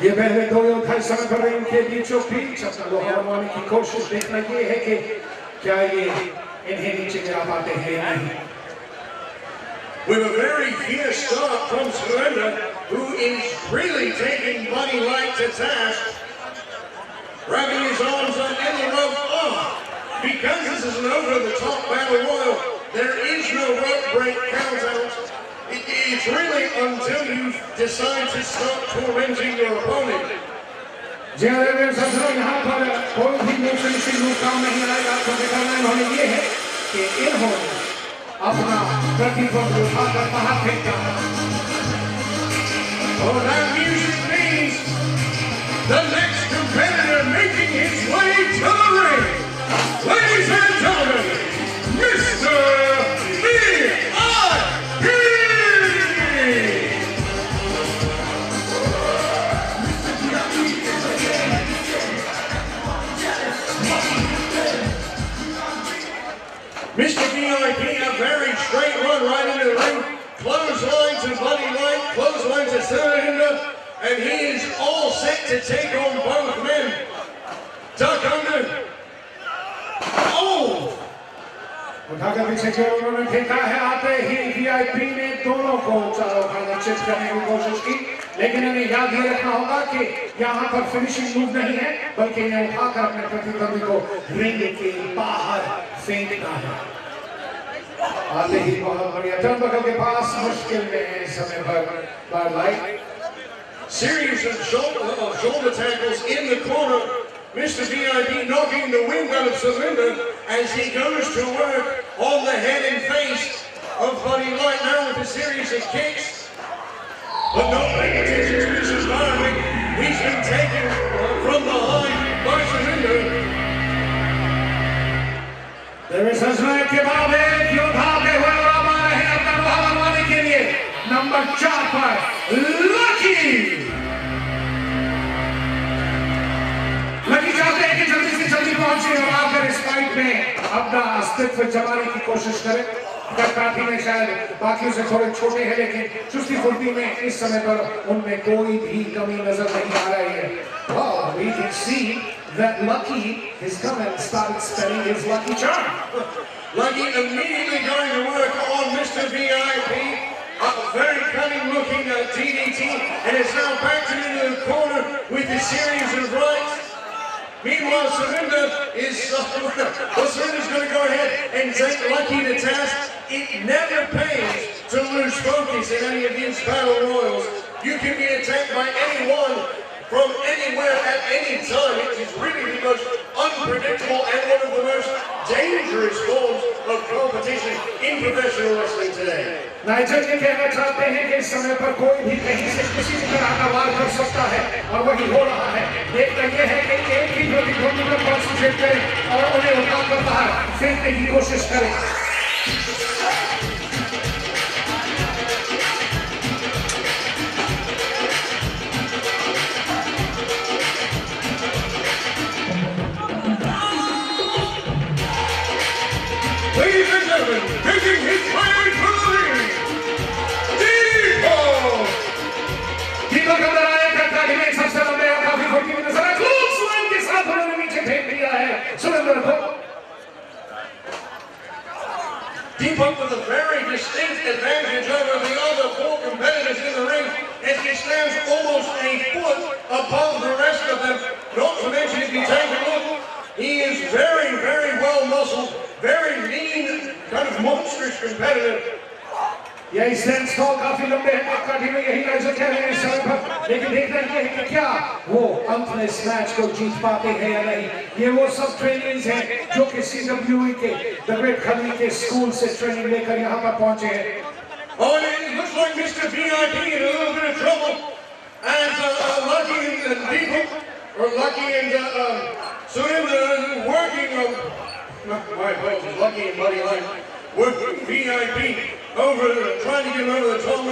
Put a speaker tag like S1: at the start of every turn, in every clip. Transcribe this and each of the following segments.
S1: ये पहले दो योद्धा इस समय पर इनके बीचों बीच अपना लोहा मनवाने की कोशिश। देखना ये है कि क्या ये इन्हें नीचे गिरा पाते हैं या नहीं।
S2: With a very fierce start from Surrender, who is really taking Buddy Light to task, grabbing his arms on the rope. Because this is an over-the-top battle royal, there is no rope break count-out. It's really until you decide to start tormenting your opponent.
S1: यहाँ पर कोई भी move काम नहीं आएगा। तो दिखाना इन्होंने ये है कि इन्होंने अपना प्रतिबंध उठाकर बाहर फेंका।
S2: Oh, that music means the next competitor making his way to the ring. Ladies and gentlemen, Mr. VIP! Mr. VIP, a very straight run right into the ring. Clothesline to Buddy Light, clothesline to Surrender, and he is all set to take on both men. Duck under. Oh!
S1: उठाकर पीछे की ओर उन्होंने फेंका है। आते ही VIP ने दोनों को चारों खाने चिट करने की कोशिश की, लेकिन इन्हें याद ये रखना होगा कि यहाँ पर फिनिशिंग मूव नहीं है, बल्कि इन्हें उठाकर अपने प्रतिद्वंदी को रिंग के बाहर फेंकना है। आते ही बहुत बढ़िया टर्नबकल के पास मुश्किल में है इस समय पर Bud Light।
S2: Series of shoulder tackles in the corner. Mr. VIP knocking the wind out of Surrender as he goes to work on the head and face of Buddy Light now with a series of kicks. But not paying attention to this environment. He's been taken from behind by Surrender.
S1: There is a snap के बाद एक योद्धा के हुए और अब आ रहे हैं अपना लोहा मनवाने के लिए नंबर 4 पर लकी। लकी चाहते हैं कि जल्दी से जल्दी पहुंचे और आकर इस फाइट में अपना अस्तित्व जमाने की कोशिश करें। काफी में शायद बाकियों से थोड़े छोटे हैं, लेकिन चुस्ती फुर्ती में इस समय पर उनमें कोई भी कमी नजर नहीं आ रही है। Wow, we can see that Lucky has come and started spelling his lucky charm.
S2: Lucky immediately going to work on Mr. VIP. A very cunning looking DDT, and it's now backed into the corner with a series of rights. Meanwhile, Surrender is Surrender's going to go ahead and take Lucky to task. It never pays to lose focus in any of these battle royals. You can be attacked by anyone from anywhere at any time. It is really the most unpredictable and one of the most dangerous forms of competition in professional wrestling today.
S1: Niger ये कहना चाहते हैं कि इस समय पर कोई भी कहीं से किसी भी तरह का वार कर सकता है और वही हो रहा है। देखना यह है कि एक ही प्रतिद्वंदी पर कॉन्सेंट्रेट करें और उन्हें उठाकर बाहर फेंकने की कोशिश करें।
S2: Ladies and gentlemen, making his way to the ring, Depot!
S1: Depot का दराया करता है एक सबसे लंबे और काफी फुर्ती में नजर क्लोज लाइन के साथ उन्होंने नीचे फेंक दिया है सुरेंद्र को।
S2: Depot with a very distinct advantage over the other 4 competitors in the ring as he stands almost a foot above the rest of them. Not to mention, if you take a look, he is very, very well muscled, very lean, kind of monstrous competitor.
S1: यही sense तो काफी लंबे हैं काठी में यही नजर कह रहे हैं इस समय पर, लेकिन देखना है कि क्या वो अंत में इस मैच को जीत पाते हैं या नहीं। ये वो सब ट्रेनिंग्स हैं जो कि CWE के द ग्रेट खली के स्कूल से ट्रेनिंग लेकर यहाँ पर पहुंचे हैं।
S2: Oh, and it looks like Mr. VIP in a little bit of trouble as Lucky and Depot, or Lucky and Surrender working on. My apologies, Lucky and Buddy Light working VIP over, trying to get him over the top.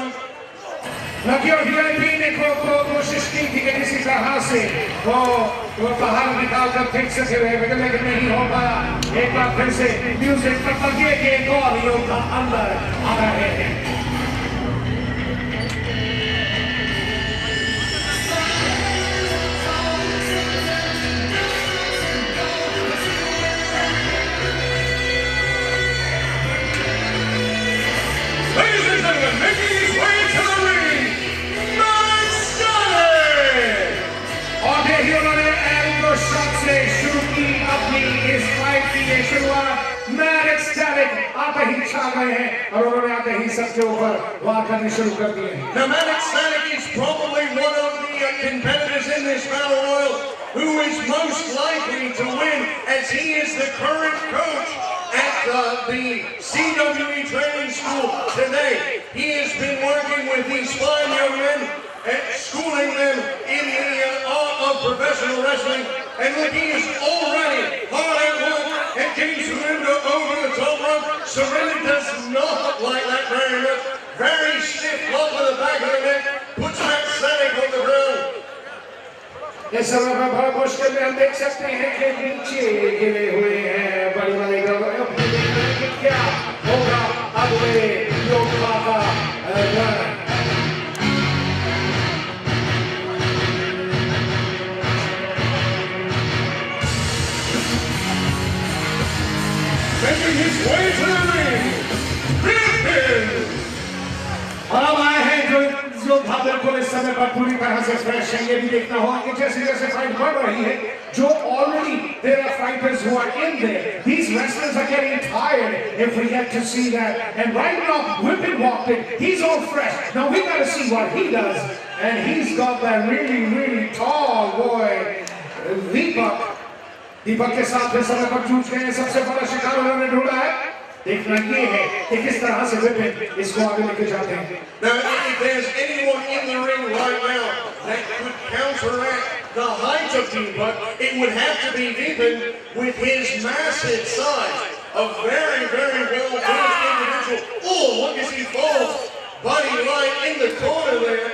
S1: Lucky और VIP ने कोशिश की थी कि किसी तरह से वो बाहर निकाल कर फेंक सके हुए, लेकिन नहीं हो पाया। एक बार फिर से म्यूजिक पर लगे कि एक और योद्धा अंदर आ रहे हैं। देखिए शुरुआत मैन एक्सटैटिक आते ही छा गए हैं और उन्होंने आते ही सबके ऊपर वार करने शुरू कर दिए हैं।
S2: Now, Man Ecstatic is probably one of the competitors in this battle royal who is most likely to win, as he is the current coach at the CWE training school today. He has been working with these fine young men and schooling them in the art of professional wrestling. And look, he is already hard at work and getting Surinder over the top rope. Surinder does not like that very much. Very stiff lock on the back of the neck, puts that Ecstatic on the ground.
S1: इस समय पर बड़ा मुश्किल में हम देख सकते हैं कि नीचे गिरे हुए हैं बड़ी बड़ी कि क्या होगा अगले योद्धा का run.
S2: Making his way to the ring, Griffin!
S1: और अब आए हैं जो योद्धा बिल्कुल इस समय पर पूरी तरह से फ्रेश हैं। ये भी देखना होगा कि जैसे जैसे फाइट बढ़ रही है, जो already there are fighters who are in there. These wrestlers are getting tired if we get to see that. And right now, Whippin walked in. He's all fresh. Now we got to see what he does. And he's got that really, really tall boy, Deepak. दीपक के साथ इस समय पर जूझ गए सबसे बड़ा शिकार उन्होंने ढूंढा है। देखना ये है कि किस तरह से विपिन इसको आगे लेके जाते हैं।
S2: Now, if there's anyone in the ring right now that could counteract the height of Deepak, it would have to be Deepak with his massive size. A very, very well-built individual. Oh, look as he falls. Buddy right in the corner there.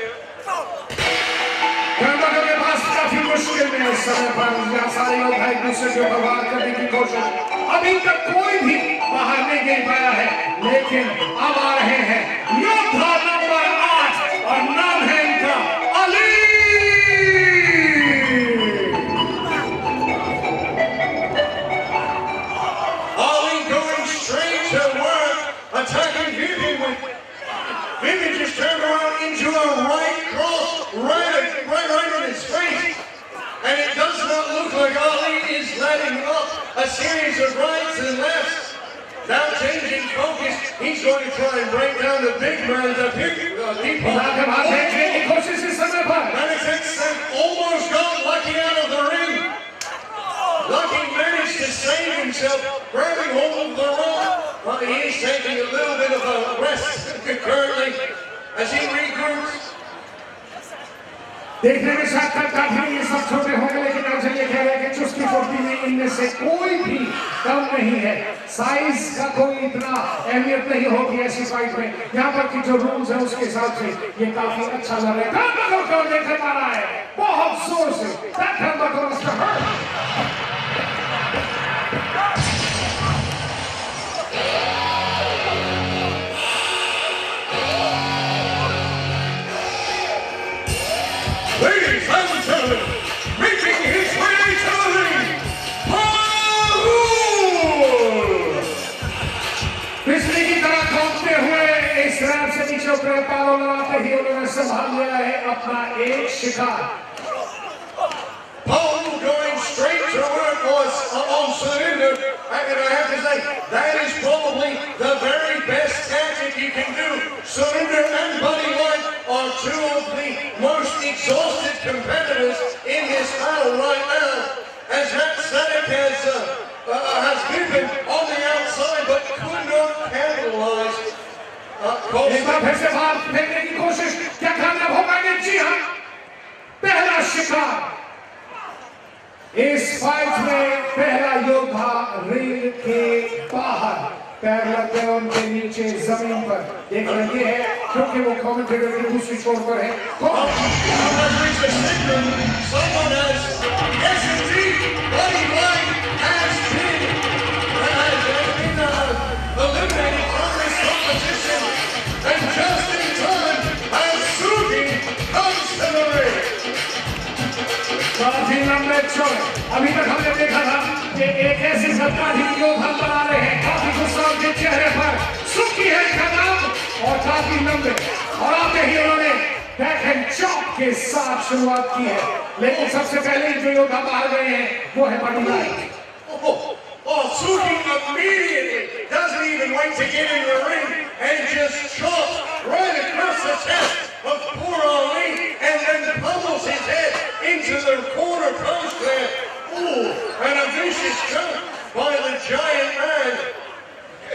S1: के पास काफी मुश्किल में इस समय पर सारे लोग एक दूसरे के ऊपर वार करने की कोशिश। अभी तक कोई भी बाहर नहीं गिर पाया है, लेकिन अब आ रहे हैं योद्धा नंबर 8 और नाम है इनका Ali.
S2: Ali going straight to work, attacking Vivian. Vivian just turned around into a right cross, right in his face. And it does not look like Ali is letting up a series of rights and lefts. Now changing focus, he's going to try and break down the big man, the big Deepak. Manixet almost got Lucky out of the ring. Lucky managed to save himself, grabbing hold of the rope. Well, he is taking a little bit of a rest currently as he regroups.
S1: देखने में शायद काफी ये सब छोटे होंगे, लेकिन मुझे ये कह रहे हैं कि चुस्की फुर्ती में इनमें से कोई भी कम नहीं है। साइज का कोई इतना अहमियत नहीं होगी ऐसी फाइट में। यहाँ पर की जो रूल्स है उसके हिसाब से ये काफी अच्छा लग रहा है। कौन देखने पा रहा है बहुत जोर से।
S2: Ladies and gentlemen, making his way to the ring, Paul!
S1: बिजली की तरह कांपते हुए इस रैप से नीचे उतरे, पालों लगाते ही उन्होंने संभाल लिया है अपना एक शिकार।
S2: Paul going straight to work on Surinder, and I have to say, that is probably the very best tactic you can do. Surinder and Buddy White are two of the most exhausted competitors in this battle right now, as Matt Stanek has given on the outside, but could not capitalize.
S1: एक बार फिर से बाहर फेंकने की कोशिश, क्या कामयाब हो पाएंगे? जी हाँ, पहला शिकार इस फाइट में। पहला योद्धा रिंग के बाहर, पैर लगते हैं उनके नीचे जमीन पर। देख रहे हैं क्योंकि वो कमेंटेटर की दूसरी छोर पर है।
S2: Someone has, yes indeed, Buddy White has been eliminated from this competition, and just in time, as Sugi comes to the ring.
S1: काफी लंबे चौड़े, अभी तक हमने देखा था कि एक ऐसी सत्ता ही योद्धा बना रहे हैं। काफी गुस्सा उनके चेहरे पर, सुखी है इनका नाम, और काफी लंबे। और आते ही उन्होंने बैक एंड चॉप के साथ शुरुआत की है, लेकिन सबसे पहले जो योद्धा बाहर गए हैं वो है बड़ी light.
S2: Suki immediately doesn't even wait to get in the ring and just chops right across the chest of poor Ali and then pummels his head into the corner post there. Ooh, and a vicious chop by the giant man.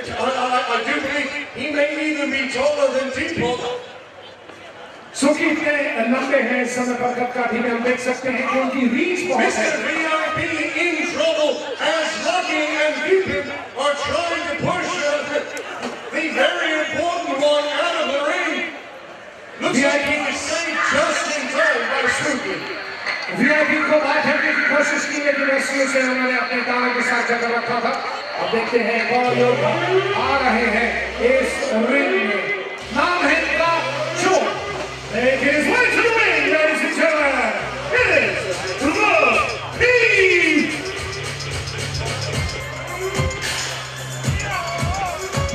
S2: I do believe he may even be taller than Deepak.
S1: सुखी इतने लंबे हैं इस समय पर काठी में हम देख सकते हैं कि उनकी रीच बहुत है।
S2: Mr. VIP in trouble as Lucky and Deepak are trying to push the very important one out of the ring. Looks like he was saved just in time by Suki.
S1: VIP को बात करने की कोशिश की लेकिन रस्सियों से उन्होंने अपने दांव के साथ जगह रखा था। अब देखते हैं कौन लोग आ रहे हैं इस रिंग में। नाम है इनका चोर। Making his way to the ring, ladies and gentlemen. It is the Thief.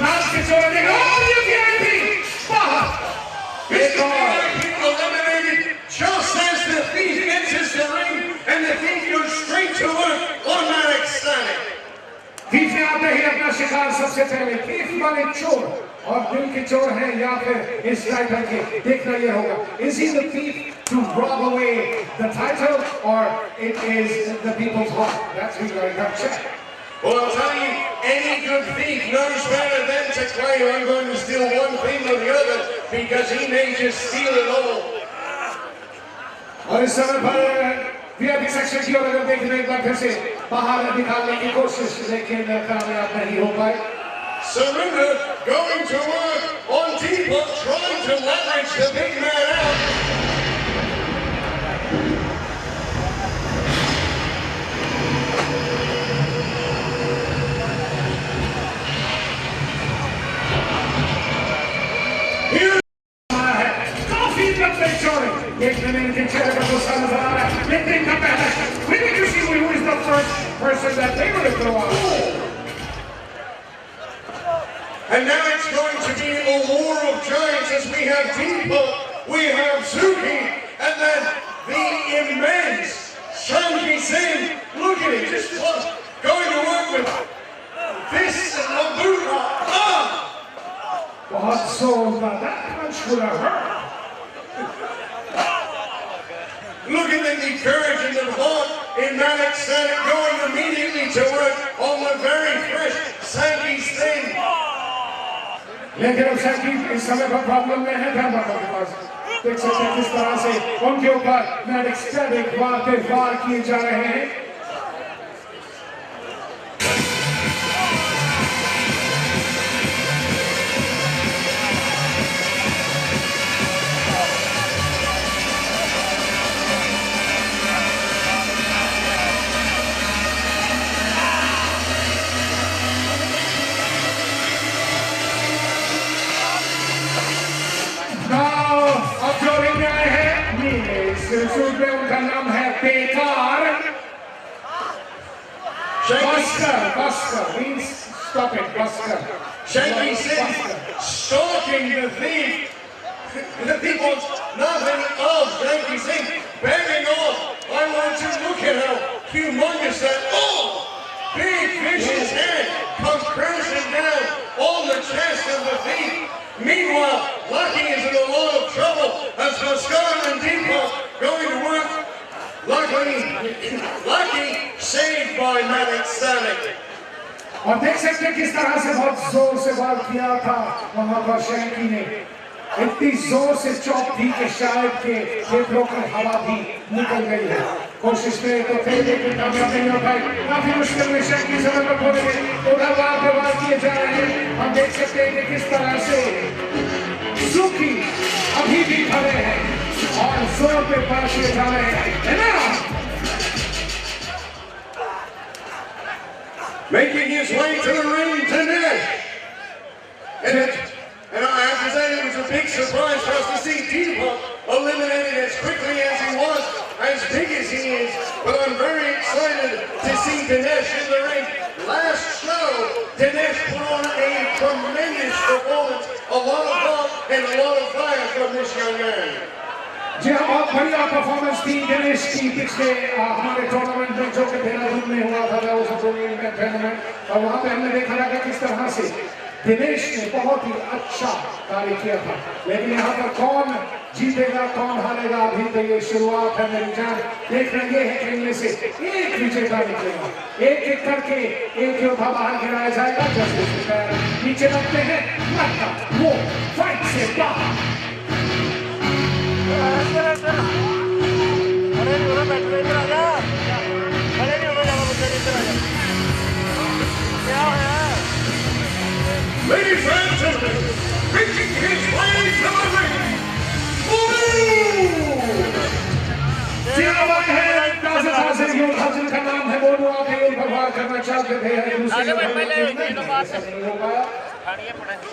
S1: नाम के चोर ने और ये VIP बाहर।
S2: Mr. VIP eliminated just as the Thief enters the ring and the Thief goes straight to work on Malik Static.
S1: Thief ने आते ही अपना शिकार सबसे पहले Thief माने चोर और दिल के चोर हैं या फिर इस टाइटल के देखना ये होगा is he the thief to rob away the title or it is the people's heart? That's who's going to check.
S2: Well, I'll tell you, any good thief knows better than to claim I'm going to steal one thing or the other because he may just steal it all.
S1: और इस समय पर VIP section की ओर अगर देखने एक बार फिर से बाहर निकालने की कोशिश लेकिन कामयाब नहीं हो पाए।
S2: Surrender going to work on Deepak, trying to leverage the big man out. Here
S1: काफी लंबे चौड़े देखने में इनके चेहरे पर गुस्सा नजर आ रहा है लेकिन इनका पहला we need to see who is the first person that they will throw out.
S2: And now it's going to be a war of giants as we have Deepak, we have Suki, and then the immense Shanky Singh. Look at him, just going to work with this Labuta.
S1: बहुत जोर का that punch would have hurt.
S2: Look at the courage and the heart in Malik Static going immediately to work on the very fresh Shanky Singh.
S1: लेकिन अब शैकी इस समय पर problem में है धर्मात्मा के पास देख सकते हैं किस तरह से उनके ऊपर मैलिक स्टैटिक वार किए जा रहे हैं। में उनका नाम है बेकार Busker means stop it Busker
S2: Shanky Singh stalking the thief. The thief wants nothing of Shanky Singh begging off. I want to look at how humongous that big vicious hand comes crashing down on the chest of the thief. Meanwhile, Lucky is in a lot of trouble as Busker and Deepak going to work. Lucky saved by Malik Static.
S1: और देख सकते हैं किस तरह से बहुत जोर से वार किया था वहां पर शैकी ने इतनी जोर से चौक थी कि शायद के फेफड़ों की हवा भी निकल गई है कोशिश में तो थे लेकिन कामयाब नहीं हो पाए काफी मुश्किल में शैकी समय पर पहुंच गए उधर वार किए जा रहे हैं हम देख सकते हैं कि किस तरह से सुखी अभी भी खड़े हैं और जोर पे वार किए जा रहे हैं
S2: Making his way to the ring, Dinesh. And I have to say it was a big surprise for us to see Deepak eliminated as quickly as he was, as big as he is. But I'm very excited to see Dinesh in the ring. Last show, Dinesh put on a tremendous performance, a lot of love and a lot of fire from this young man.
S1: बहुत बढ़िया performance थी दिनेश की पिछले हमारे tournament में जो कि देहरादून में हुआ था उस टूर्नामेंट और वहां पे हमने देखा था कि किस तरह से दिनेश ने बहुत ही अच्छा कार्य किया था। लेकिन यहाँ पर कौन जीतेगा कौन हारेगा अभी तो ये शुरुआत है मेरी जान। देखना ये है कि इनमें से एक विजेता निकलेगा, एक एक करके एक योद्धा बाहर गिराया जाएगा। जैसे पैर नीचे रखते हैं लगता वो फाइट से बाहर।
S3: अरे नहीं हो रहा, बैठ इधर आ जा। अरे नहीं हो रहा, जाना बच्चा इधर आ जा। क्या है?
S2: Ladies and gentlemen, making his way to the ring, Blue!
S1: ताज़े योद्धा जिनका नाम है वो आगे व्यवहार करना चाहते थे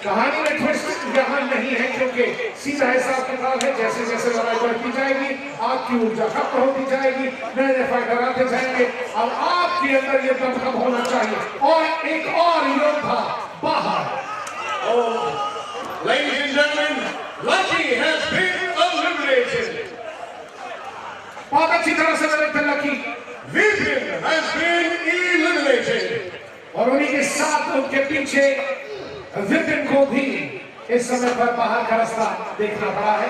S1: कहानी में ट्विस्ट यहाँ नहीं है क्योंकि सीधा हिसाब किताब है। जैसे जैसे लड़ाई बढ़ती जाएगी आपकी ऊर्जा खत्म होती जाएगी, नए नए फाइटर आते जाएंगे। अब आपके अंदर ये दमखम होना चाहिए और एक और योद्धा बाहर।
S2: Oh, ladies and gentlemen, Lucky has been eliminated.
S1: बहुत अच्छी तरह से लड़ते lucky.
S2: Vivian has been eliminated.
S1: और उन्हीं के साथ उनके पीछे विपिन को भी इस समय पर बाहर का रास्ता देखना पड़ा है।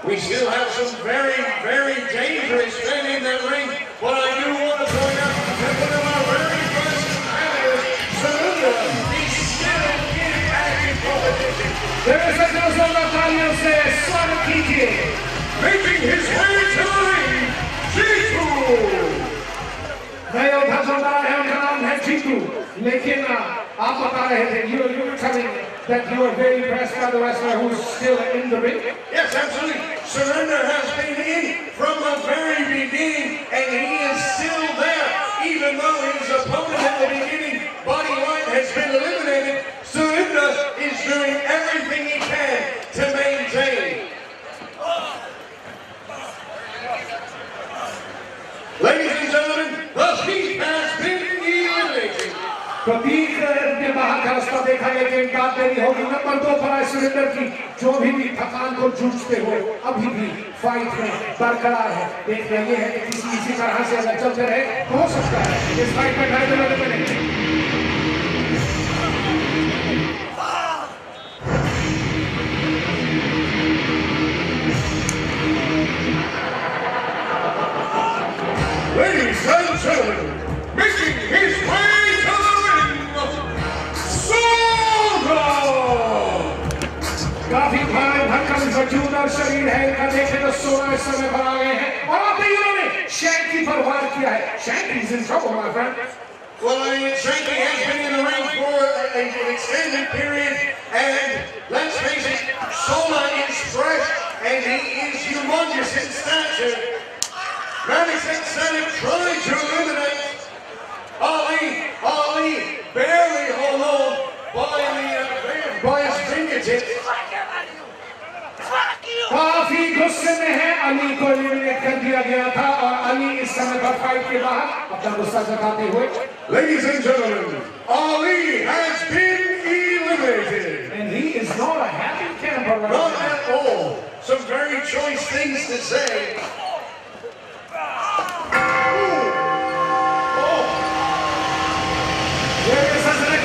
S2: We still have some very, very dangerous men in that ring, but I do want to point out that one of our very first competitors, Sarunda, is still in active competition.
S1: तालियों से स्वागत कीजिए।
S2: Making his way to the ring, Jitu!
S1: नए योद्धा जो आ रहे हैं उनका नाम है जीतू। लेकिन आप बता रहे थे you were telling that you are very impressed by the wrestler who is still in the ring.
S2: Yes, absolutely. Surrender has been in from the very beginning, and he is still there, even though his opponent at the beginning, Buddy White, has been eliminated. Surrender is doing everything he can to maintain. Ladies and gentlemen, the Heat has been eliminated.
S1: प्रतीक ने बाहर का रास्ता देखा लेकिन बात देरी होगी। Number 2 पर सुरेंद्र की जो भी थकान को जूझते हुए अभी भी फाइट में बरकरार है। देखना ये है कि किसी तरह से अगर चलते रहे तो हो सकता है इस फाइट में ढाई मिनट मिलेंगे।
S2: Ladies and gentlemen, making his way to the ring, Soga!
S1: काफी भारी भरकम वजूद और शरीर है इनका। देखें तो 16 इस समय पर आ गए हैं और आते ही उन्होंने शैंकी पर वार किया है। Shanky is in trouble, my friend.
S2: Well, I mean, Shanky has been in the ring for an extended period, and let's face it, Soma is fresh, and he is humongous in stature. Madison Senate trying to eliminate Ali barely hung on by his fingertips.
S1: काफी गुस्से में है। अली को eliminate कर दिया गया था और अली इस समय पर फाइट के बाहर अपना गुस्सा जताते हुए।
S2: Ladies and gentlemen, Ali has been eliminated.
S1: And he is not a happy camper.
S2: Not at all. Some very choice things to say.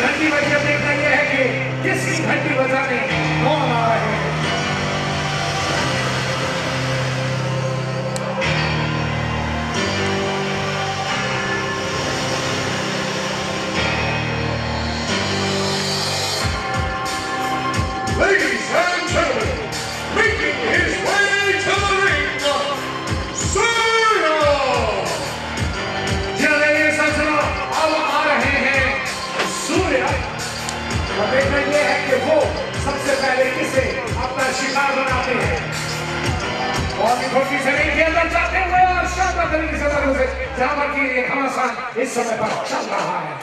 S1: घंटी बजे देखना यह है कि किसकी घंटी बजाने कौन आ रहे हैं।
S2: Ladies and gentlemen, making his way to the ring, Surya!
S1: चलिए सज्जनों, अब आ रहे हैं सूर्य। और देखना यह है कि वो सबसे पहले किसे अपना शिकार बनाते हैं। और भी छोटी से रिंग के अंदर जाते हुए और शानदार तरीके से अंदर से जहां पर कि एक घमासान इस समय पर चल रहा है।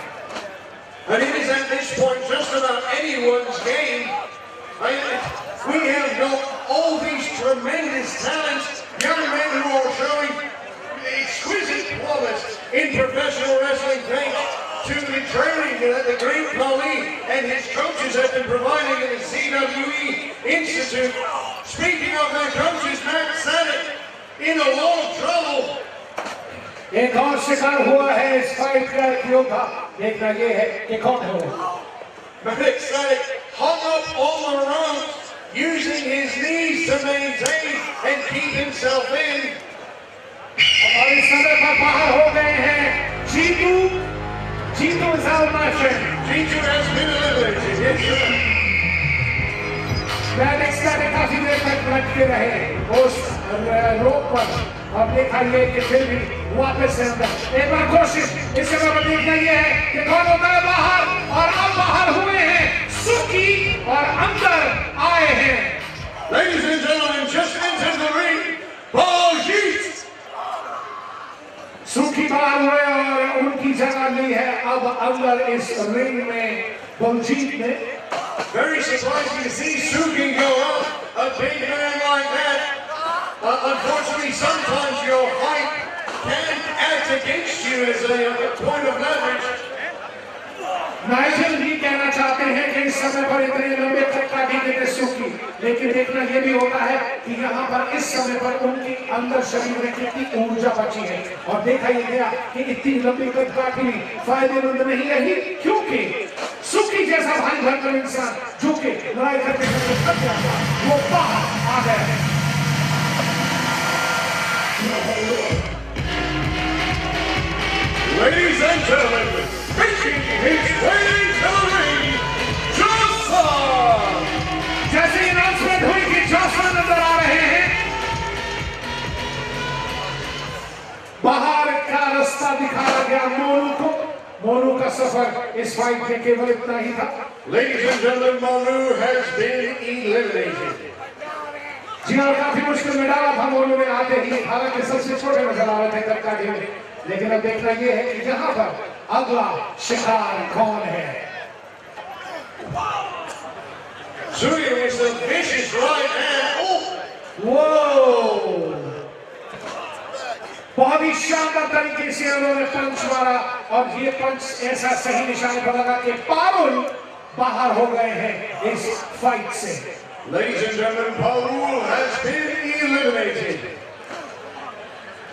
S2: And it is at this point just about anyone's game. We have got all these tremendous talents, young men who are showing exquisite prowess in professional wrestling thanks to the training that the great Khali and his coaches have been providing at the CWE Institute. Speaking of their coaches, Matt Sennett
S1: एक और शिकार हुआ है इस fight का एक योद्धा। देखना ये है कि कौन है वो।
S2: Malik hung up on the ropes, using his knees to maintain and keep himself in.
S1: और इस समय पर बाहर हो गए हैं Jitu. Jitu is out, my friend.
S2: Jitu has been eliminated. Yes, sir.
S1: मैनेक्स्टा ने काफी देर तक लटके रहे उस रोप पर और देखा ये कि फिर भी वापस से अंदर एक बार कोशिश। इस समय पर देखना ये है कि कौन होता है बाहर, और अब बाहर हुए हैं सुकी और अंदर आए हैं।
S2: Ladies and gentlemen, just entered the ring, Baljeet.
S1: सुकी बाहर हुए और उनकी जगह ली है अब अंदर इस रिंग में बलजीत ने।
S2: Very surprising to see Suki go up, a big man like that. Unfortunately, sometimes your height can act against you as a point of leverage.
S1: Nigel भी कहना चाहते हैं कि इस समय पर इतने लंबे तक काटी देते सुकी, लेकिन देखना ये भी होता है कि यहाँ पर इस समय पर उनकी अंदर शरीर में कितनी ऊर्जा बची है। और देखा ये गया कि इतनी लंबी कद काटनी फायदेमंद नहीं रही, क्योंकि सुकी जैसा भारी भरकम इंसान जो कि लड़ाई करते करते थक जाता वो बाहर आ गया।
S2: Ladies and gentlemen, making his way to the ring, Jocelyn!
S1: जैसे अनाउंसमेंट हुई कि जॉसलिन नजर आ रहे हैं, बाहर का रास्ता दिखाया गया मोनू को। मोनू का सफर इस फाइट में केवल इतना ही था।
S2: Ladies and gentlemen, Monu has been eliminated.
S1: जी हाँ, काफी मुश्किल में डाला था मोनू ने आते ही, हालांकि सबसे छोटे नजर आ रहे थे कटकाठी में, लेकिन अब देखना ये है कि यहाँ पर अगला शिकार कौन है।
S2: Suki with a vicious right hand. Oh!
S1: वो बहुत ही शानदार तरीके से उन्होंने पंच मारा और ये पंच ऐसा सही निशाने पर लगा कि पारुल बाहर हो गए हैं इस फाइट से।
S2: Ladies and gentlemen, Parul has been eliminated.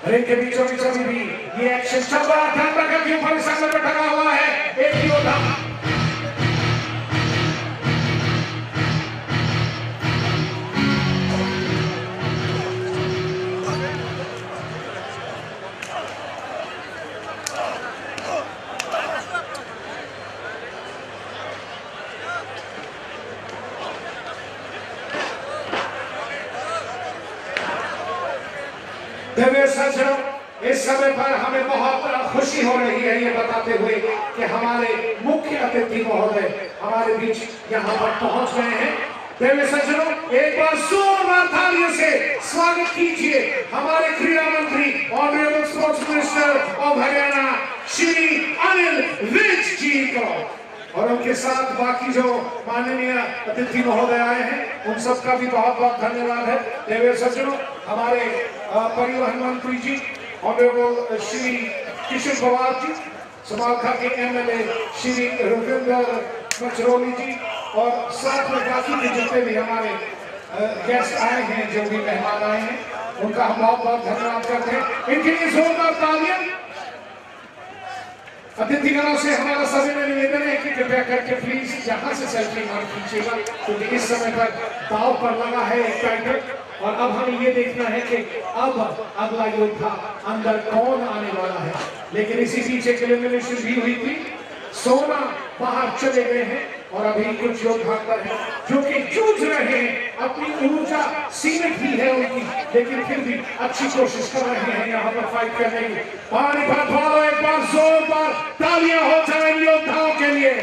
S1: Ring के बीचों बीच अभी भी ये एक्शन चल रहा है। ध्यान रखा कि ऊपर सामने पर टका हुआ है एक योद्धा। इस समय पर हमें बहुत खुशी हो रही है ये बताते हुए कि हमारे मुख्य अतिथि महोदय हमारे बीच यहाँ पर पहुंच गए हैं। देवे सज्जनों, एक बार जोरदार तालियों से स्वागत कीजिए हमारे क्रीड़ा मंत्री honourable sports minister of Haryana Shri Anil Vij ji को, और उनके साथ बाकी जो माननीय अतिथि महोदय आए हैं उन सबका भी बहुत बहुत धन्यवाद है। देवे सज्जनों, हमारे परिवहन मंत्री जी ऑनरेबल श्री किशन पवार जी, समालखा के एमएलए श्री रविंद्र मचरौली जी, और साथ में बाकी के जितने भी हमारे गेस्ट आए हैं, जो भी मेहमान आए हैं, उनका हम बहुत बहुत धन्यवाद करते हैं। इनके लिए जोरदार तालियां। अतिथिगणों से हमारा सभी में निवेदन है कि कृपया करके प्लीज यहाँ से सेल्फी मत खींचिएगा, क्योंकि इस समय पर दाव पर लगा है एक टाइटल, और अब हमें ये देखना है कि अब अगला योद्धा अंदर कौन आने वाला है। लेकिन इसी बीच एक एलिमिनेशन भी हुई थी, सोना बाहर चले गए हैं और अभी कुछ योद्धा अंदर हैं जो कि जूझ रहे हैं, अपनी ऊर्जा सीमित ही है उनकी, लेकिन फिर भी अच्छी कोशिश कर रहे हैं यहाँ पर फाइट करने की। पानीपत वालों, एक बार जोरदार तालियां हो जाए योद्धाओं के लिए।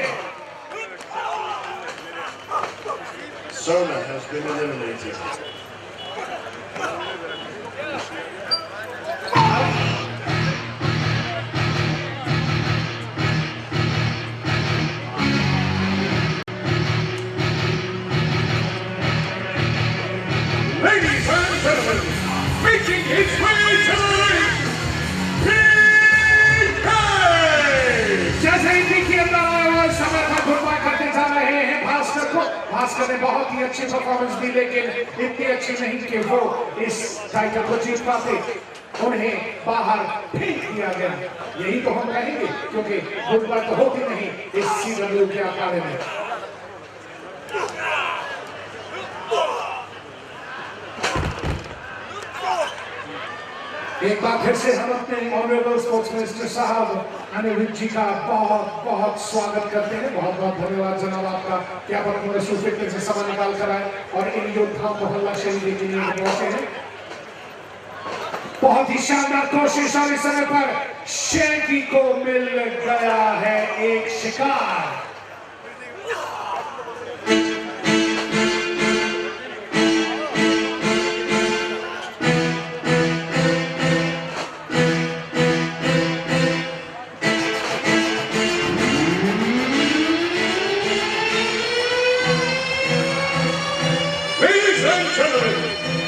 S2: Sona has been eliminated. Ladies and gentlemen, making his way to the ring, PK!
S1: जैसे ही देखिए अंदर आए हुए समय पर घुटवा करते जा रहे हैं भास्कर को। आस्कर ने बहुत ही अच्छी परफॉर्मेंस दी, लेकिन इतनी अच्छी नहीं कि वो इस टाइटल को जीत पाते। उन्हें बाहर फेंक दिया गया, यही तो हम कहेंगे, क्योंकि गुडबाय तो होती नहीं इस CW के अखाड़े में। एक बार फिर से हम अपने ऑनरेबल स्पोर्ट्स मिनिस्टर साहब अनिरुद्ध जी का बहुत बहुत स्वागत करते हैं। बहुत बहुत धन्यवाद जनाब आपका, क्या बात उन्होंने सुफिक्र से समय निकाल कर आए और इन योद्धाओं को हल्ला शहीदी के लिए पहुंचे हैं। बहुत ही शानदार कोशिश और इस समय पर शैंकी को मिल गया है एक शिकार।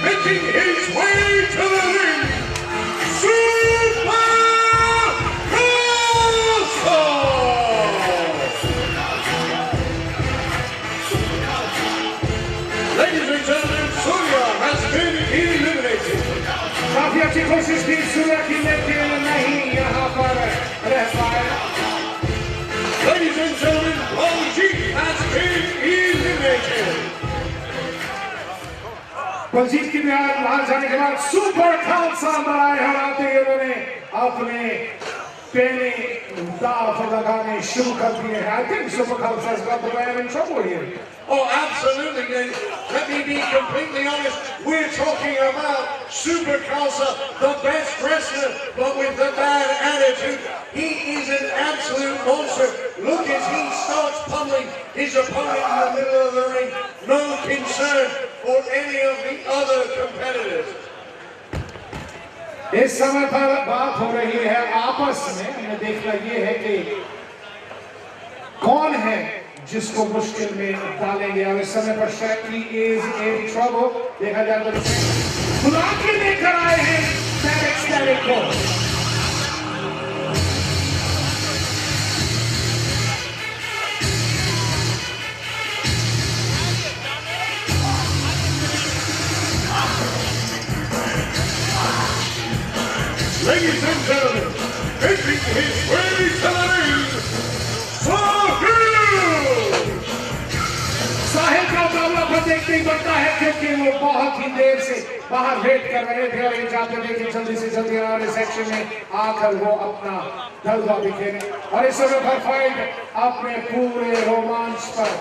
S2: Making his way to the ring, Super Carlson! Ladies and gentlemen, Surya has been eliminated.
S1: काफी अच्छी कोशिश की सूर्या की, लेकिन नहीं यहाँ पर रह पाए।
S2: Ladies and gentlemen, Baljeet has been eliminated.
S1: Baljeet की बाहर जाने के बाद सुपर खालसा अंदर आए, हराते ही उन्होंने अपने पहले दाव लगाने शुरू कर दिए हैं। I think Super Khalsa has got the man in trouble here.
S2: Oh, absolutely. Let me be completely honest. We're talking about Super Khalsa, the best wrestler, but with the bad attitude. He is an absolute monster. Look as he starts pummeling his opponent in the middle of the ring. No concern for any of the other competitors.
S1: इस समय पर बात हो रही है आपस में, हमें देखना ये है कि कौन है जिसको मुश्किल में डालेंगे। और इस समय पर शैंकी इज इन ट्रबल। देखा जाए तो बुला के लेकर आए हैं स्टैटिक को।
S2: Ladies and gentlemen, making his way to the ring,
S1: साहिल का मुकाबला पर देखते ही बनता है, क्योंकि वो बहुत ही देर से बाहर वेट कर रहे थे और ये चाहते थे कि जल्दी से जल्दी हमारे सेक्शन में आकर वो अपना जलवा दिखेंगे। और इस समय पर फाइट अपने पूरे रोमांच पर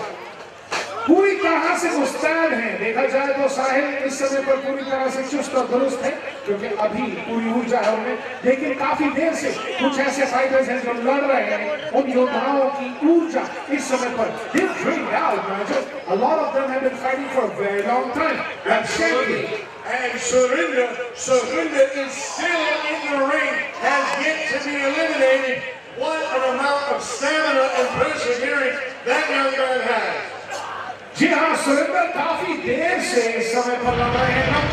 S1: पूरी तरह से मुस्तैद है। देखा जाए तो साहिल इस समय पर पूरी तरह से चुस्त और दुरुस्त है, क्योंकि अभी पूरी ऊर्जा है उनमें। लेकिन काफी देर से कुछ ऐसे फाइटर्स हैं जो लड़ रहे हैं, उन योद्धाओं की ऊर्जा इस समय पर a lot of them have been fighting for a very long time.
S2: and Surinder is still in the ring, has yet to be eliminated. What an amount of stamina and perseverance that young man has.
S1: जी हाँ, सुरेंद्र काफी देर से इस समय पर लड़ रहे हैं।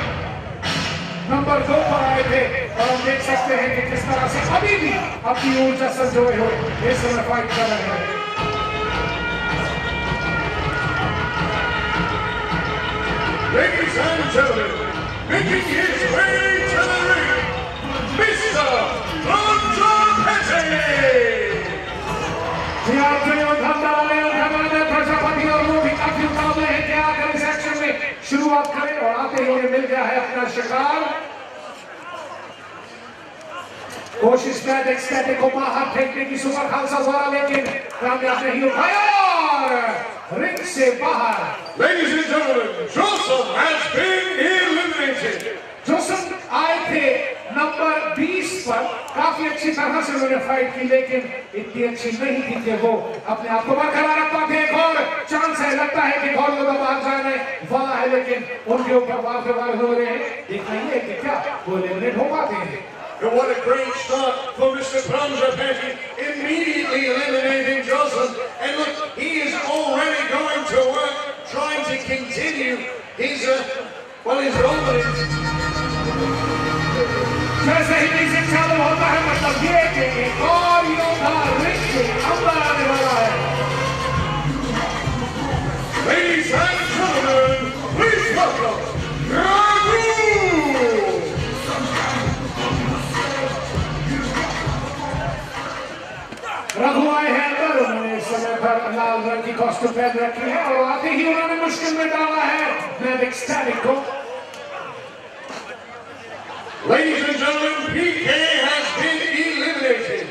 S1: Number 2 पर आए थे और हम देख सकते हैं कि किस तरह से अभी भी अपनी ऊर्जा संजोए हुए इस समय फाइट कर रहे हैं।
S2: Ladies and gentlemen, making his way to the ring, Mr. Lonzo Petty!
S1: जी आप प्रजापति और वो भी काफी मुकाबले हैं कि आकर इस एक्शन में शुरुआत करें, और आते ही उन्हें मिल गया है अपना शिकार। कोशिश में स्टैटिक को बाहर फेंकने की सुपर खालसा द्वारा, लेकिन कामयाब नहीं हो पाया और रिंग से बाहर।
S2: Ladies and gentlemen, Joseph has been eliminated.
S1: Joseph आए थे नंबर 20 पर, काफी अच्छी तरह से उन्होंने फाइट की, लेकिन इतनी अच्छी नहीं थी कि वो अपने आप को बरकरार रख पाते। एक और चांस है, लगता है कि और लोग बाहर जाने वाला है, लेकिन उनके ऊपर वार हो रहे हैं। देखना ये कि क्या वो एलिमिनेट हो पाते हैं।
S2: And what a great start for Mr. Pranjapati, immediately eliminating Joseph. And look, he is already going to work, trying to continue his dominance.
S1: जैसे ही इसे चालू होता है, मतलब ये कि एक और योद्धा रिंग से अंदर आने वाला है।
S2: Ladies and
S1: की कॉस्ट्यूम पहन रखी है और आते ही उन्होंने मुश्किल में डाला है मैजिक स्टैटिक को।
S2: Ladies and gentlemen, PK has been eliminated.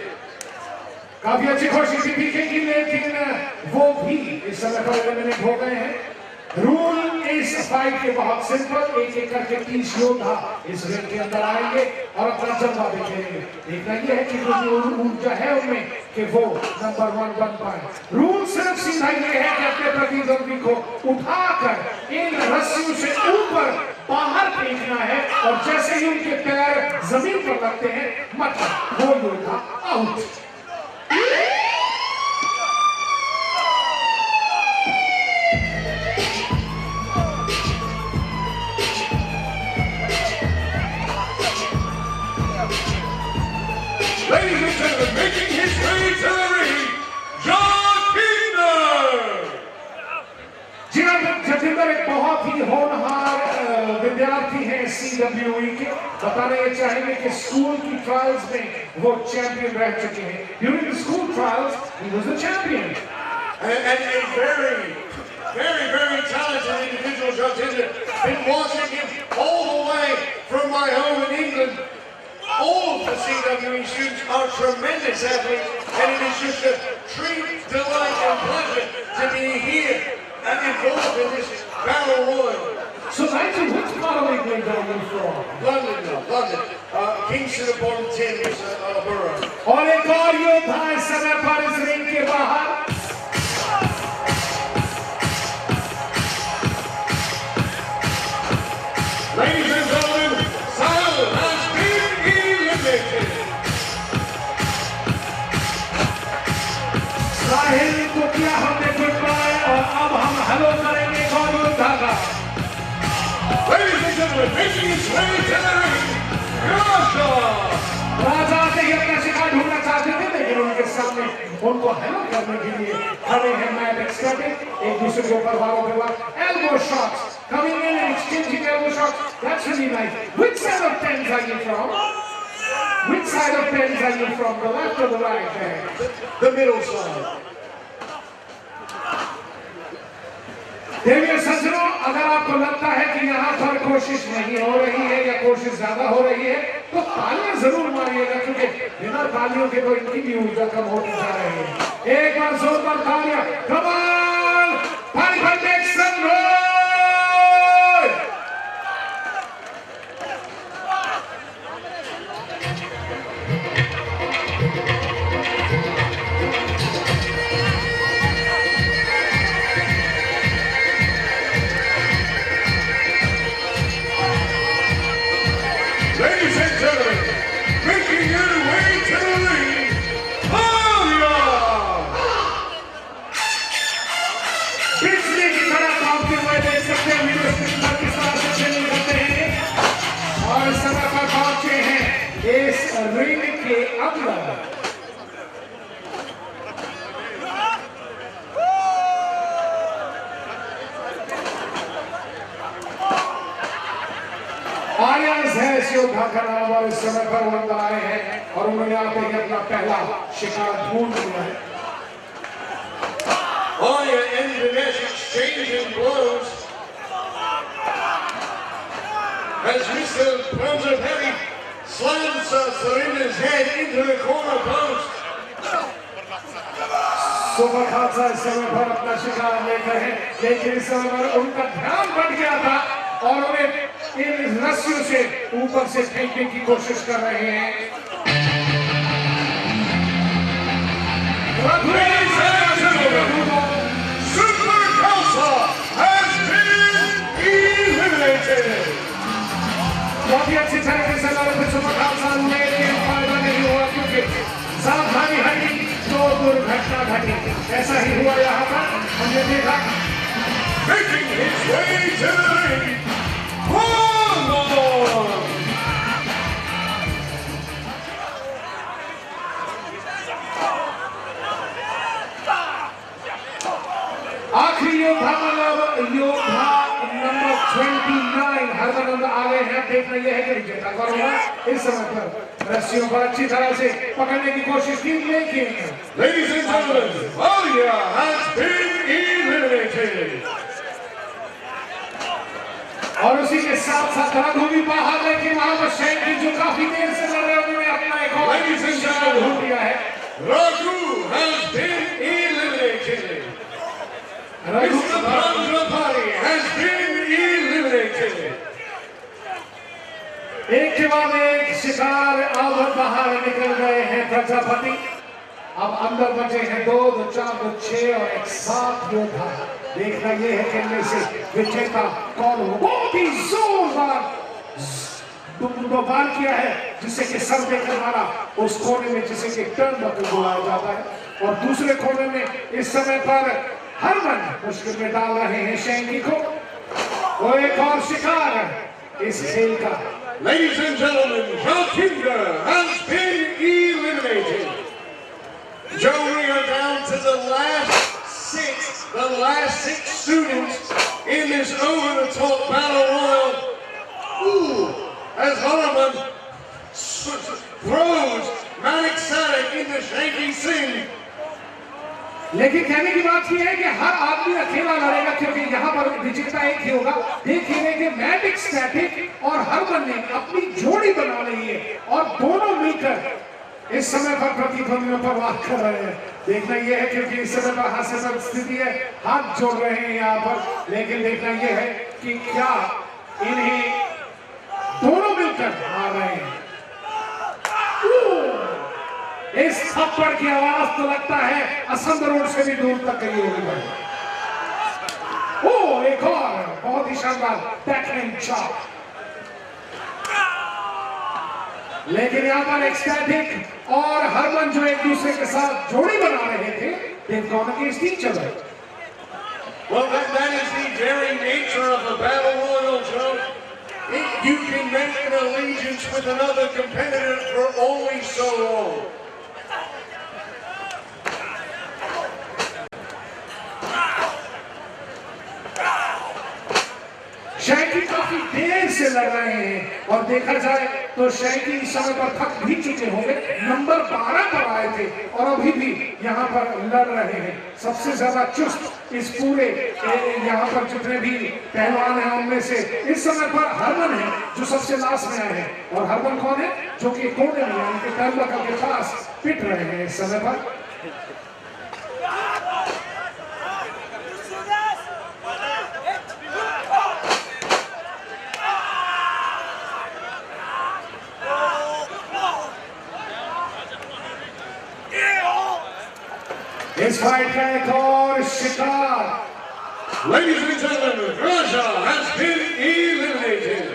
S1: काफी अच्छी कोशिश थी पीके की, लेकिन वो भी इस समय पर एलिमिनेट हो गए हैं। रूल इस फाइट के बहुत सिंपल, एक एक करके 30 योद्धा इस रिंग के अंदर आएंगे और अपना जलवा दिखाएंगे। देखना यह है कि कितनी ऊर्जा है उनमें कि वो नंबर 1 बन पाए। रूल सिर्फ सीधा ये है कि अपने प्रतिद्वंदी को उठाकर इन रस्सियों से ऊपर बाहर फेंकना है और जैसे ही उनके पैर जमीन पर लगते हैं मतलब वो योद्धा out.
S2: Ladies and gentlemen, making his way to the ring, John Kinder.
S1: जी हाँ, जतिंदर एक बहुत ही होनहार विद्यार्थी हैं CWE के। बताना ये चाहेंगे कि स्कूल की ट्रायल्स में वो चैंपियन रह चुके हैं। During the school trials, he was the champion.
S2: And a very talented individual, Jatinder. Been watching him all the way from my home in England. All of the CWE students are tremendous athletes, and it is just a treat, delight, and pleasure to be here and involved in this battle royal.
S1: So, Nigel, which part of England are you from?
S2: London. Kingston upon Thames, borough.
S1: और एक और योद्धा इस समय पर इस ring के बाहर।
S2: Ladies and gentlemen, Sahil has been eliminated.
S1: साहिल को किया हमने गुड बाय और अब हम हेलो करेंगे एक और योद्धा का।
S2: Ladies and gentlemen, making his way to the ring, Joshua.
S1: राजा आते ही अपना शिकार ढूंढना चाहते थे, लेकिन उनके सामने उनको हेलो करने के लिए खड़े हैं मैजिक स्टैटिक, एक दूसरे के ऊपर वालों के बाद elbow shots coming in and exchanging elbow shots. That's really nice. Which side of tens are you from? Which side of tens are you from? The left or the right hand?
S2: The middle side.
S1: देवियों सज्जनों, अगर आपको लगता है कि यहाँ पर कोशिश नहीं हो रही है या कोशिश ज्यादा हो रही है तो तालियां जरूर मारिएगा, क्योंकि बिना तालियों के तो इनकी भी ऊर्जा कम होती जा रही है। एक बार जोरदार तालियां, कमाल, फटाफट make some noise.
S2: Ladies and gentlemen, making your way to the ring, Claudia!
S1: पिछले की तरह काफी हुए देख सकते हैं वीडियो स्क्रीन पर किस तरह से चेंज करते हैं और समय पर पहुंचे हैं इस रिंग के अंदर। आर्यस है इस योद्धा का नाम और इस समय पर वो अंदर आए हैं और उन्होंने आते ही अपना पहला शिकार ढूंढ लिया है।
S2: Arya and Dinesh exchanging blows as Mr. Pranjapati slams Surinder's head into the corner post.
S1: Super Khalsa इस समय पर अपना शिकार लेकर है, लेकिन इस समय पर उनका ध्यान बढ़ गया था और उन्हें इन रस्सियों से ऊपर से फेंकने की कोशिश कर रहे हैं।
S2: Ladies and gentlemen, Super Khalsa has been eliminated.
S1: बहुत ही अच्छी तरीके से लड़े थे सुपर खालसा, लेकिन फायदा नहीं हुआ क्योंकि सावधानी हटी तो दुर्घटना घटी। ऐसा ही हुआ यहाँ पर, हमने देखा।
S2: Making his way to the ring, London!
S1: आखिरी योद्धा मतलब योद्धा नंबर 29 हरमनंद आ गए हैं। देखना यह है कि विजेता कौन होगा। इस समय पर रस्सियों पर अच्छी तरह से पकड़ने की कोशिश की, लेकिन
S2: Ladies and gentlemen, Valia has been eliminated.
S1: और उसी के साथ साथ रघु भी बाहर, लेकिन वहां पर शैंकी जो काफी देर से लड़ रहे हैं उन्होंने अपना एक और
S2: Ladies and gentlemen,
S1: ढूंढ लिया है।
S2: Raghu has been eliminated. Mr. Pandrapati has been eliminated.
S1: एक के बाद एक शिकार अब बाहर निकल गए हैं प्रजापति। अब अंदर बचे हैं 2, 2, 4, 2, 6 और एक 7 योद्धा। देखना यह है कि इनमें से विजेता कौन हो। बहुत ही जोरदार वार किया है जिसे कि सर देकर मारा उस कोने में, जिसे कि टर्न बकल बुलाया जाता है। और दूसरे कोने में इस समय पर हरमन मुश्किल में डाल रहे हैं शैंकी को। वो एक और शिकार है इस खेल का।
S2: Ladies and gentlemen, Jalkinder has been eliminated. Joe, we are down to the last six students in this over-the-top battle royal. Ooh, as Harman throws Manik Sadik into Shanky Singh.
S1: लेकिन कहने की बात यह है कि हर आदमी अकेला लड़ेगा, क्योंकि यहाँ पर विजेता एक ही होगा। देखिए कि मैजिक स्टैटिक और हरमन ने अपनी जोड़ी बना ली है और दोनों मिलकर इस समय पर प्रतिद्वंदियों पर वार कर रहे हैं। देखना यह है क्योंकि इस समय पर हास्यास्पद स्थिति है, हाथ जोड़ रहे हैं यहाँ पर। लेकिन देखना यह है कि क्या इन्हें दोनों मिलकर मार रहे हैं। इस थप्पड़ की आवाज तो लगता है असंध रोड से भी दूर तक गई होगी भाई। ओ एक और बहुत ही शानदार बैकहैंड चॉप। लेकिन यहाँ पर एक्सटैटिक और हरमन जो एक दूसरे के साथ जोड़ी बना रहे थे, देव कौन की स्टीक चल रही।
S2: Well, that is the very nature of the battle royal, Joe. You can make an allegiance with another competitor for only so long.
S1: Shanky काफी देर से लड़ रहे हैं और देखा जाए तो शैंकी इस समय पर थक भी चुके होंगे। नंबर 12 पर आए थे और अभी भी यहाँ पर लड़ रहे हैं। सबसे ज्यादा चुस्त इस पूरे यहाँ पर जितने भी पहलवान हैं उनमें से इस समय पर हरमन है जो सबसे लास्ट में आए हैं। और हरमन कौन है? जो कि कोने में यानी कि टर्नबकल के पास पिट रहे हैं इस समय पर। इस फाइट का एक और शिकार।
S2: Ladies and gentlemen, Raja has been eliminated.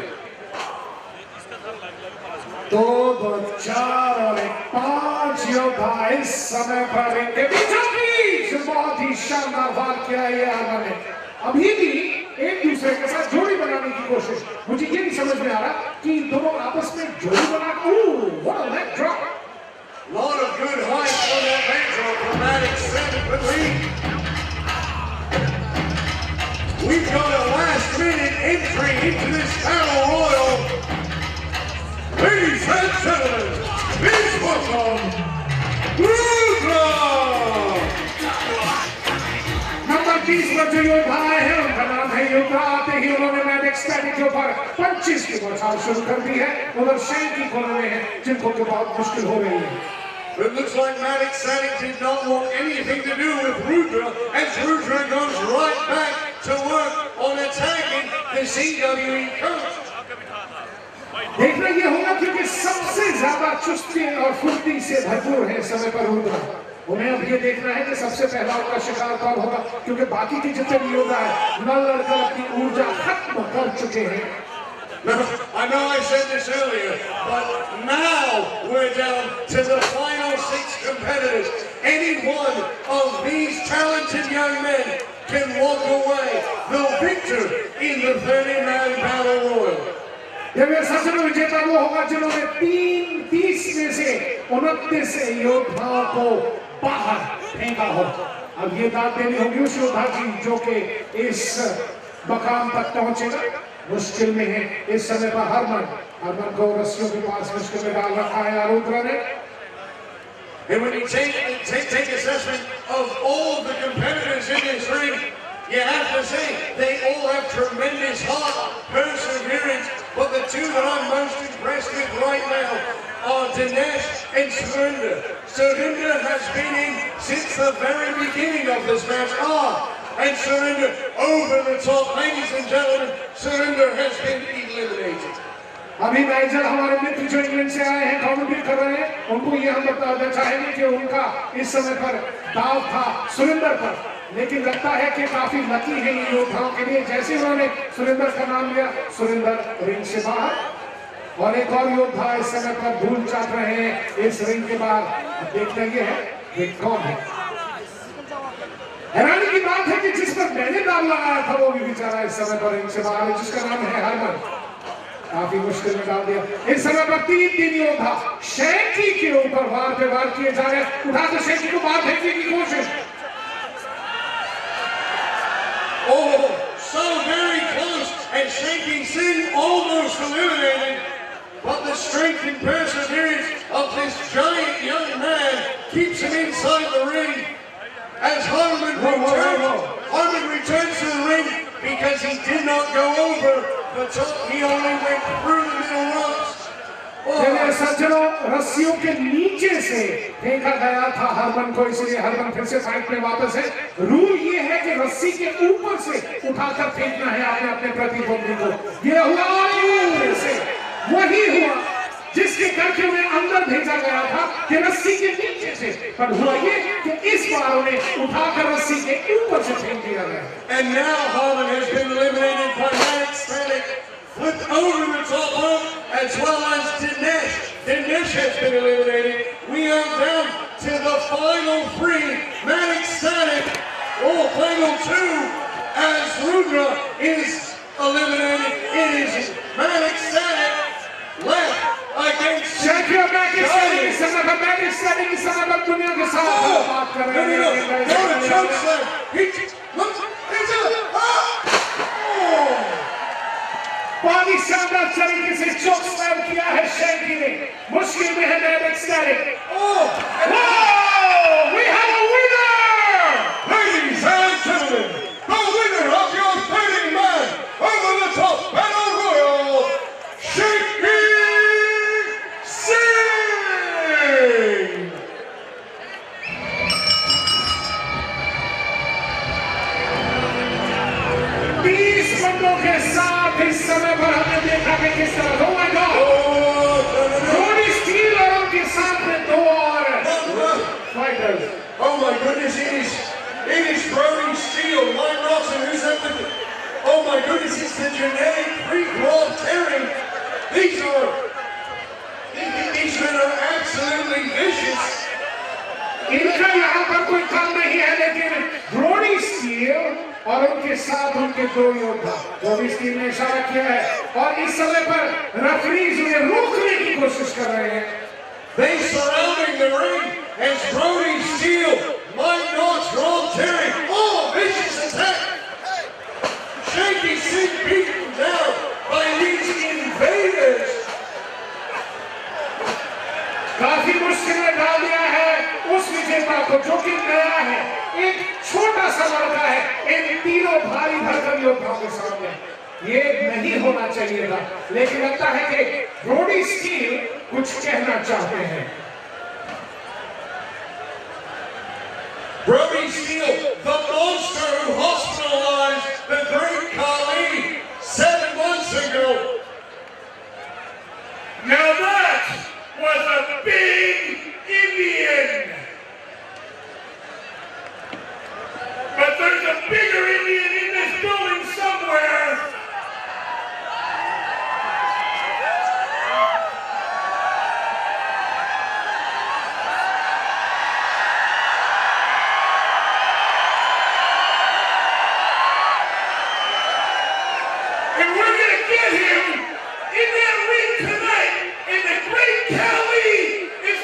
S1: 2, 2, 4 और 5 योद्धा इस समय पर इनके बीचों-बीच बहुत ही शानदार वार किया है हरमन ने। अभी भी एक दूसरे के साथ जोड़ी बनाने की कोशिश। मुझे ये नहीं समझ में आ रहा कि दोनों आपस में जोड़ी बना। What a leg drop!
S2: Lot of good height for that Pedro from Manik Sadik, but we've got a last-minute entry into this battle royal. Ladies and gentlemen, please welcome Rudra.
S1: Number 30 पर जो योद्धा आए हैं उनका नाम है योद्धा। आते ही उन्होंने मैजिक स्टैटिक के ऊपर 25 की बौछार शुरू कर दी है। उधर शैंकी कोने में है जिनको तो बहुत मुश्किल हो रही है।
S2: It looks like Manik Sadik did not want anything to do with Rudra, as Rudra goes right back to work on attacking the CWE coach.
S1: देखना ये होगा क्योंकि सबसे ज्यादा चुस्ती और फुर्ती से भरपूर है इस समय पर रुद्रा। उन्हें अब ये देखना है कि सबसे पहला उनका शिकार कौन होगा, क्योंकि बाकी के जितने भी योद्धा है न लड़कर अपनी ऊर्जा खत्म कर चुके हैं।
S2: I know I said this earlier, but now we're down to the final 6 competitors. Any one of these talented young men can walk away the victor in the 30-man battle royal.
S1: ये सच में विजेता वो होगा जिन्होंने 30 में से 29 योद्धाओं को बाहर फेंका हो। अब ये दाद देनी होगी उस योद्धा की जो कि इस मकाम तक पहुंचेगा। मुश्किल में है इस समय पर हरमन को रस्सियों के पास मुश्किल में डाल रखा है रुद्र ने।
S2: And when you take assessment of all the competitors in this ring, you have to say they all have tremendous heart, perseverance. But the two that I'm most impressed with right now are Dinesh and Surinder. Surinder has been in since the very beginning of this match. And Surinder over the top, ladies and gentlemen. Surinder has been eliminated.
S1: अभी manager हमारे मित्र जो England से आए हैं commentary कर रहे हैं, उनको ये हम बताना चाहेंगे कि उनका इस समय पर दाव था सुरिंदर पर, लेकिन लगता है कि काफी लकी है ये योद्धाओं के लिए। जैसे उन्होंने सुरिंदर का नाम लिया, सुरिंदर रिंग से बाहर और एक और योद्धा इस समय पर धूल चाट रहे हैं इस रिंग के बाद। देखना ये है कि कौन है। हैरानी की बात है कि जिस पर मैंने दाव लगाया था वो भी बेचारा इस समय पर रिंग से बाहर है, जिसका नाम है हरमन। काफी मुश्किल में डाल दिया। इस समय पर तीन योद्धा शैंकी के ऊपर वार पे वार किए जा रहे हैं। उठाकर शैंकी को बाहर फेंकने की कोशिश।
S2: Oh, so very close, and Shanky Singh almost eliminated. But the strength and perseverance of this giant young man keeps him inside the ring. As Harman returns to the ring because he did not go over the top. He only went through the middle ropes.
S1: चलिए सज्जनों, रस्सियों के नीचे से फेंका गया था हरमन को, इसलिए हरमन फिर से फाइट में वापस है। रूल ये है कि रस्सी के ऊपर से उठाकर फेंकना है आपने अपने प्रतिद्वंदी को। ये हुआ फिर से वही हुआ जिसके करके उन्हें अंदर भेजा गया था कि रस्सी के नीचे से, पर हुआ ये कि इस बार उन्हें उठाकर रस्सी के ऊपर से फेंक दिया गया।
S2: And now Harman has been eliminated by Manic Static, flipped over the top rope, as well as Dinesh. Dinesh has been eliminated. We are down to the final three. Manic Static, final two, as Rudra is eliminated. It is Manic Static left against
S1: champion manic static इस समय पर manic static इस समय पर दुनिया के साथ बात कर रहे हैं। पानी शानदार तरीके से चोक स्लैम किया है शैंकी ने। मुश्किल में है manic static. We have a winner!
S2: Ladies and gentlemen, the winner of your 30-man over the top battle royal, Shanky Singh!
S1: 20 बंदों के साथ इस समय पर हमने देखा कि किस तरह oh my God! रोडी स्टील और उनके साथ में दो और fighters.
S2: Oh my goodness, it is Brody Steele, Mike Rawson, who's at the, oh my goodness, it's the genetic pre-brawl tearing. These men are absolutely vicious.
S1: इनका यहाँ पर कोई काम नहीं है, लेकिन ब्रोडी स्टील और उनके साथ उनके दो योद्धा, ब्रोडी स्टील ने इशारा किया है और इस समय पर रेफरीज उन्हें रोकने की कोशिश कर रहे हैं।
S2: They surrounding the ring as Brody Steele, Mike Knox, Ron Terry, vicious attack. Shanky Singh beaten down by these invaders.
S1: काफी मुश्किल में डाल दिया है उस विजेता को जो कि नया है, एक छोटा सा लड़का है इन तीनों भारी भरकम योद्धाओं के सामने। ये नहीं होना चाहिए था, लेकिन लगता है कि ब्रोडी स्टील कुछ कहना चाहते हैं।
S2: Brody Steele, the monster who hospitalized the great Khali 7 months ago.
S3: Now that was a big Indian. But there's a bigger Indian in this building somewhere. And we're going to get him in that ring tonight. And the great Khali is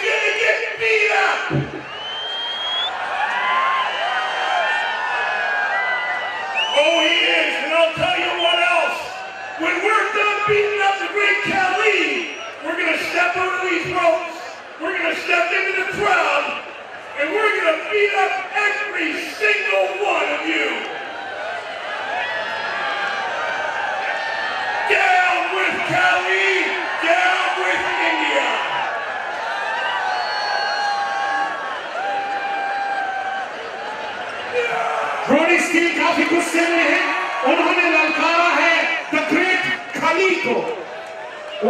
S2: gonna step into the crowd and we're gonna beat up every single one of you. Down with Cali, down with India.
S1: Brodie steel काफी गुस्से में है। उन्होंने ललकारा है the great खली को।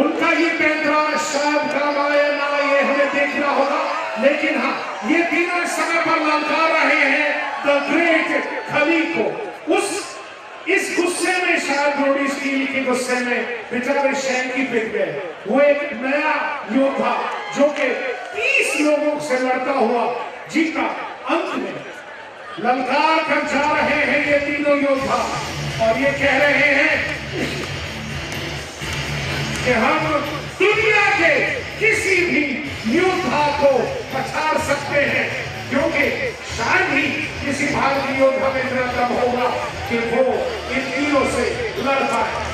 S1: उनका ये पैंतरा शायद काम आए ना आए हमें देखना होगा, लेकिन हाँ, ये तीनों इस समय पर ललकार रहे हैं द ग्रेट खली को। इस गुस्से में शायद ब्रोडी स्टील के गुस्से में बेचारे शैंकी पिट गए। वो एक नया योद्धा जो कि 30 लोगों से लड़ता हुआ जीता। अंत में ललकार कर जा रहे हैं ये तीनों योद्धा और ये कह रहे हैं कि हम दुनिया के किसी भी योद्धा को पछाड़ सकते हैं, क्योंकि शायद ही किसी भारतीय योद्धा में इतना दम होगा कि वो इन तीनों से लड़ पाए।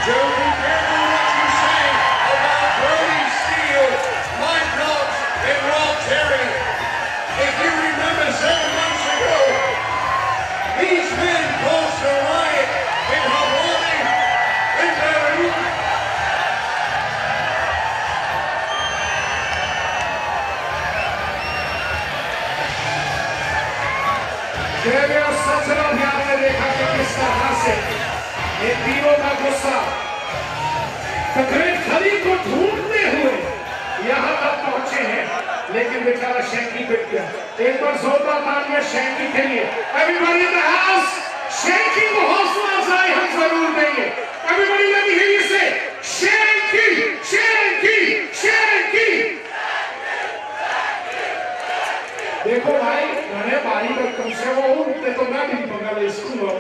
S2: Joe, be careful what you say about Brody Steele, Mike Knox, and Rob Terry. If you remember 7 months ago, these men caused a riot in Hawaii, in Beirut.
S1: देवे और सचरा भी आपने देखा कि किस तरह से ये तीनों का गुस्सा द ग्रेट खली को ढूंढते हुए यहाँ तक पहुंचे हैं, लेकिन बेचारा शैंकी पिट गया। एक बार जोरदार तालियां शैंकी के लिए। Everybody in the house, Shanky को हौसला अफजाई हम जरूर देंगे। Everybody let me here you से शैंकी, शैंकी, शैंकी। देखो भाई, मैंने बारी पर कम से वो उठते तो मैं भी बंगाल स्कूल हो।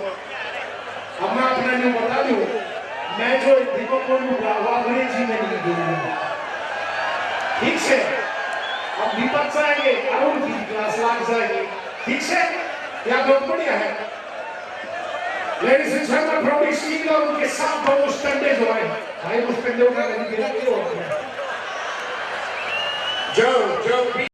S1: अब मैं अपने लिए बता दूं, मैं जो दीपक को अंग्रेजी में नहीं बोलूंगा, ठीक से? अब दीपक जाएंगे, अरुण की क्लास लाग जाएगी, ठीक से? या बहुत बढ़िया है। Ladies and gentleman, Brodie steel और उनके साथ दो मुस्टंडे जो हैं, भाई मुस्टंडे उठाने की गिरा क्यों होती है?
S2: Joe,